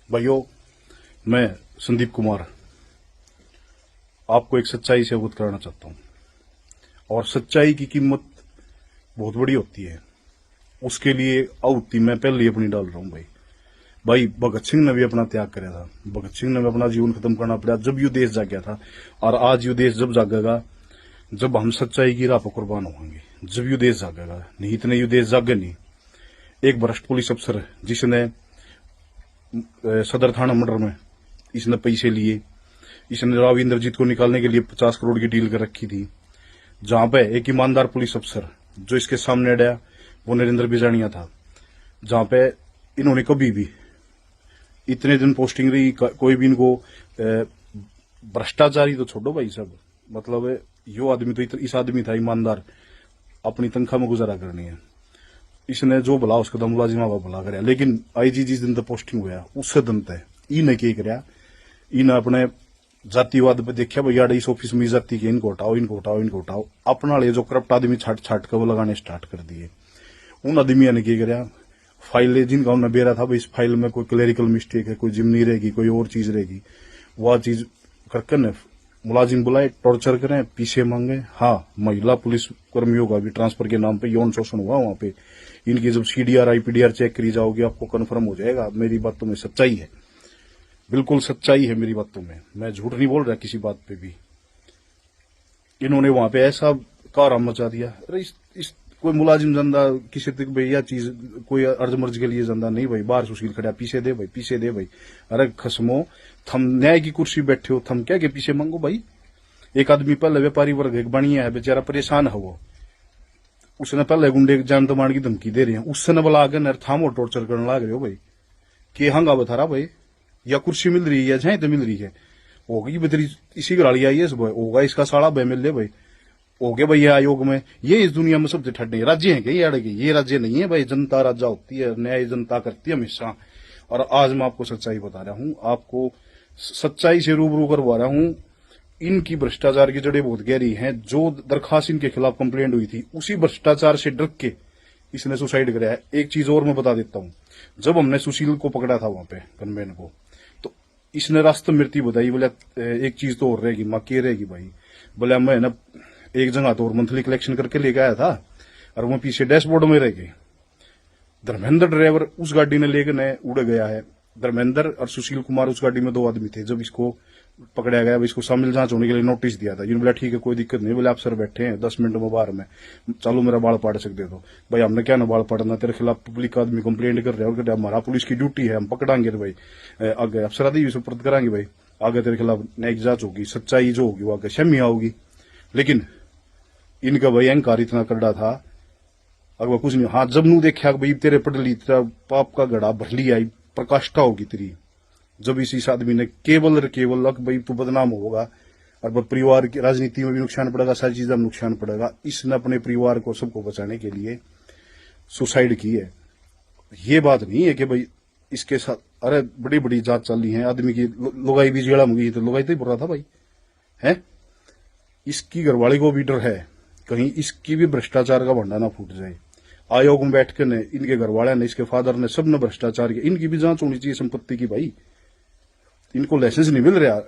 भाइयों, मैं संदीप कुमार आपको एक सच्चाई से अवगत कराना चाहता हूं। और सच्चाई की कीमत बहुत बड़ी होती है। उसके लिए आहुति मैं पहले ही अपनी डाल रहा हूं। भाई भगत सिंह ने भी अपना त्याग कराया था। भगत सिंह ने भी अपना जीवन खत्म करना पड़ा जब यू देश जाग गया था। और आज यू देश जब जागेगा जब हम सच्चाई की राह पर कुर्बान होंगे, जब यू देश जागेगा। नहीं इतने यू देश जागे नहीं। एक भ्रष्ट पुलिस अफसर जिसने सदर थाना मर्डर में इसने पैसे लिए, इसने राव इंद्रजीत को निकालने के लिए 50 करोड़ की डील कर रखी थी। जहां पे एक ईमानदार पुलिस अफसर जो इसके सामने अड़ा वो नरेंद्र बिजानिया था। जहां पे इन्होंने कभी भी इतने दिन पोस्टिंग रही, कोई भी इनको भ्रष्टाचारी तो छोड़ो भाई सब, मतलब यो आदमी तो इस आदमी था ईमानदार, अपनी तनख्वाह में गुजारा करनी है। इसने जो भला उसका दम मुलाजिमा भला कराया। लेकिन आईजी जिस दिन तक पोस्टिंग हुआ उससे दिन तक इन्हें क्या कराया, इन्हें अपने जातिवाद पे देखा भैया इस ऑफिस में जाति के इनको हटाओ, इनको हटाओ, इनको हटाओ। अपना ले जो करप्ट आदमी छाट छाट कर वो लगाने स्टार्ट कर दिए। उन आदमियों ने क्या कराया, फाइलें जिनका उन्हें बेरा था भाई इस फाइल में कोई क्लेरिकल मिस्टेक है, कोई जिमनी रहेगी, कोई और चीज रहेगी, वह चीज करके न मुलाजिम बुलाए, टॉर्चर करें, पीछे मांगे। हाँ, महिला पुलिस कर्मियों का भी ट्रांसफर के नाम पे यौन शोषण हुआ वहां पे। इनकी जब सीडीआर आईपीडीआर चेक करी जाओगी आपको कन्फर्म हो जाएगा। मेरी बातों में सच्चाई है, बिल्कुल सच्चाई है मेरी बातों में। मैं झूठ नहीं बोल रहा किसी बात पे भी। इन्होंने वहां पे ऐसा कारम मचा दिया। अरे इस कोई मुलाजिम जंदा किसी तक भाई यह चीज कोई अर्ज मर्ज के लिए जंदा नहीं भाई। बाहर सुशील खड़ा पीछे दे भाई, पीछे दे भाई। अरे खसमो, थम न्याय की कुर्सी बैठे हो, थम क्या के पीछे मांगो भाई। एक आदमी पहले व्यापारी वर्ग एक बनिया है, बेचारा परेशान है वो। उसने पहले गुंडे जान तो मार की धमकी दे रही है, उससे न बुला के थामो टॉर्चर करने लग रहे हो भाई। के हंगा बता रहा भाई, या कुर्सी मिल रही है या जहां तो मिल रही है होगी बेतरी इसी गाड़ी आई है सब होगा इसका साड़ा बह मिल ले भाई। हो गया भाई आयोग में ये इस दुनिया में सबसे ठंडे राज्य है क्या ये अड़े? ये राज्य नहीं है भाई। जनता राजा होती है, न्याय जनता करती है हमेशा। और आज मैं आपको सच्चाई बता रहा हूं, आपको सच्चाई से रूबरू करवा रहा हूं। इनकी भ्रष्टाचार की जड़ें बहुत गहरी हैं। जो दरखास्त इनके खिलाफ कंप्लेंट हुई थी उसी भ्रष्टाचार से डर के इसने सुसाइड कराया। एक चीज और मैं बता देता हूं, जब हमने सुशील को पकड़ा था वहां पे गनमैन को, तो इसने रास्ते मृत्यु बताई। बोले एक चीज तो और रहेगी, मां के रहेगी भाई। बोले मैं ना एक जगह तो और मंथली कलेक्शन करके लेके आया था और वो पीछे डैशबोर्ड में रह गए। धर्मेंद्र ड्राइवर उस गाड़ी ने लेकर उड़ गया है। धर्मेंद्र और सुशील कुमार उस गाड़ी में दो आदमी थे। जब इसको पकड़ा गया, इसको शामिल जांच होने के लिए नोटिस दिया था। बोला ठीक है कोई दिक्कत नहीं, बोले आप सर बैठे हैं 10 मिनट में बाहर में, चलो मेरा बाल पाड़ सकते तो। भाई हमने क्या ना बाल पाड़ना, तेरे खिलाफ पब्लिक आदमी कंप्लेंट कर रहे हो, हमारा पुलिस की ड्यूटी है, हम पकड़ांगे भाई, आगे अफसरादी सुपुर्द करांगे भाई, आगे तेरे खिलाफ न्यायिक जांच होगी, सच्चाई जो होगी वो आगे शमिया होगी। लेकिन इनका भाई अहंकार इतना करड़ा था, अगर कुछ नहीं। हाँ, जब नू देखा भाई तेरे पटली तेरा पाप का गड़ा भर लिया, प्रकाष्ठा होगी तेरी, जब इस आदमी ने केवल भाई तू बदनाम होगा और परिवार की राजनीति में भी नुकसान पड़ेगा, सारी चीजों में नुकसान पड़ेगा। इसने अपने परिवार को सबको बचाने के लिए सुसाइड की है। ये बात नहीं है कि भाई इसके साथ अरे बड़ी बड़ी जांच चल रही है आदमी की। लुगाई भी जेड़ा मुगी तो लुगाई तो ही बोल रहा था भाई है। इसकी घरवाली को भी डर है कहीं इसकी भी भ्रष्टाचार का भंडा ना फूट जाए। आयोग में बैठ के ने इनके घरवाले ने, इसके फादर ने, सब ने भ्रष्टाचार किया। इनकी भी जांच होनी चाहिए संपत्ति की भाई। इनको लाइसेंस नहीं मिल रहा,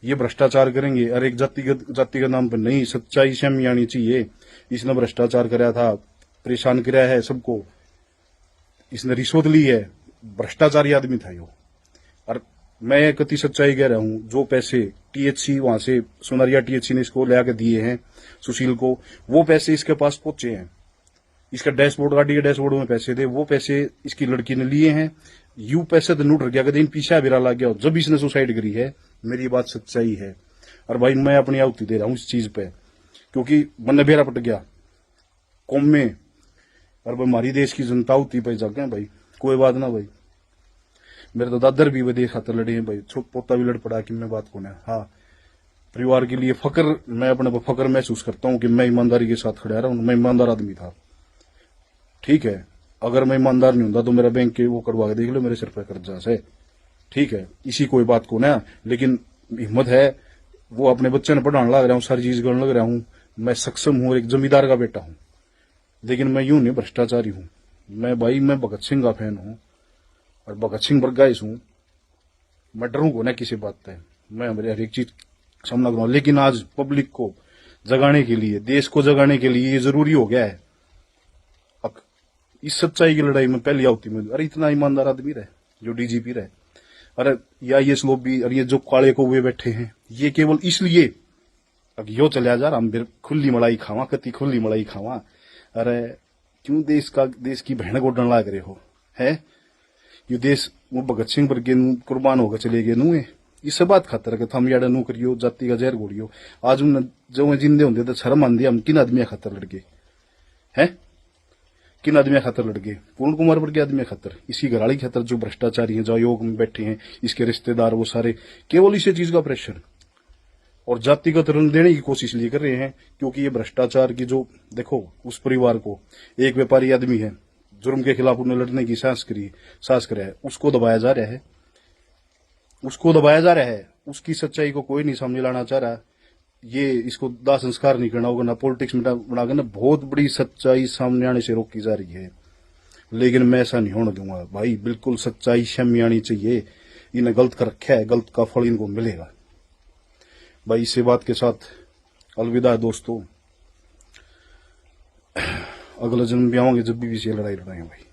ये भ्रष्टाचार करेंगे। और एक जाति के नाम पर नहीं, सच्चाई सामने आनी चाहिए। इसने भ्रष्टाचार कराया था, परेशान कराया है सबको, इसने रिश्वत ली है, भ्रष्टाचारी आदमी था यो। और मैं कति सच्चाई कह रहा हूं, जो पैसे टीएचसी वहां से सोनारिया टीएचसी ने इसको ले दिए हैं सुशील को, वो पैसे इसके पास पहुंचे हैं। इसका डैशबोर्ड, गाड़ी के डैशबोर्ड में पैसे थे, वो पैसे इसकी लड़की ने लिए हैं। यू पैसे तो नूट रह गया, कभी पीछा बिरा लग गया जब इसने सुसाइड करी है। मेरी बात सच्चाई है। और भाई मैं अपनी आहुति दे रहा हूं इस चीज पे, क्योंकि मन बेरा पट गया कौम में। और भाई हमारी देश की जनता आहुति पे जागे भाई, कोई बात ना भाई। मेरे तो दादर भी वे देश खातर लड़े हैं भाई, पोता भी लड़ पड़ा कि मैं बात कौन है। हाँ, परिवार के लिए फकर, मैं अपने फकर महसूस करता हूं कि मैं ईमानदारी के साथ खड़ा रहा हूं। मैं ईमानदार आदमी था, ठीक है। अगर मैं ईमानदार नहीं होता तो मेरा बैंक के वो करवा के देख लो, मेरे सिर पर कर्जा से, ठीक है। इसी कोई बात को ना, लेकिन हिम्मत है, वो अपने बच्चे ने पढ़ाने लग रहा हूँ, सारी चीज करने लग रहा हूँ। मैं सक्षम हूं, एक जमींदार का बेटा हूं। लेकिन मैं यूं नहीं भ्रष्टाचारी हूं। मैं भगत सिंह का फैन हूं और भगत सिंह बरगाइस हूं। मैं डरूंगा ना किसी बात पे, मैं हर एक चीज सामना करूंगा। लेकिन आज पब्लिक को जगाने के लिए, देश को जगाने के लिए ये जरूरी हो गया है। अब इस सच्चाई की लड़ाई में पहली आवती में, अरे इतना ईमानदार आदमी रहे जो डीजीपी रहे, अरे या ये लोग भी, और ये जो काले को हुए बैठे हैं, ये केवल इसलिए अब यो चलिया जा रहा, हम फिर खुली मलाई खावा, कति खुली मलाई खावा। अरे क्यों देश की बहन को डर लाग रहे हो है? ये देश वो भगत सिंह वर्गे कुर्बान होकर चले गए नू, इस बात खातर के थम याडा नू करियो, जाति का जहर घोड़ियो। आज उन जो जिंदे होंगे तो शर्म आंदी, हम किन आदमी खातर लड़ गए हैं? किन आदमी खातर लड़ गए? पूर्ण कुमार वर्गे आदमी खातर, इसकी घराली खातर, जो भ्रष्टाचारी हैं, जो आयोग में बैठे हैं, इसके रिश्तेदार, वो सारे केवल इसी चीज का प्रेशर और जातिगत रंग देने की कोशिश लिए कर रहे हैं। क्योंकि ये भ्रष्टाचार की जो, देखो उस परिवार को, एक व्यापारी आदमी है, जुर्म के खिलाफ उन्हें लड़ने की साहस करा है, उसको दबाया जा रहा है, उसको दबाया जा रहा है। उसकी सच्चाई को कोई नहीं सामने लाना चाह रहा। ये इसको दाह संस्कार नहीं करना होगा, ना पॉलिटिक्स में बनाकर, ना बहुत बड़ी सच्चाई सामने आने से रोकी जा रही है। लेकिन मैं ऐसा नहीं होने दूंगा भाई, बिल्कुल सच्चाई सामने आनी चाहिए। इन्हें गलत कर रखा है, गलत का फल इनको मिलेगा भाई। इसी बात के साथ अलविदा दोस्तों, अगला जन्म भी आवांगे जब भी ये लड़ाई लड़ाएंगे भाई।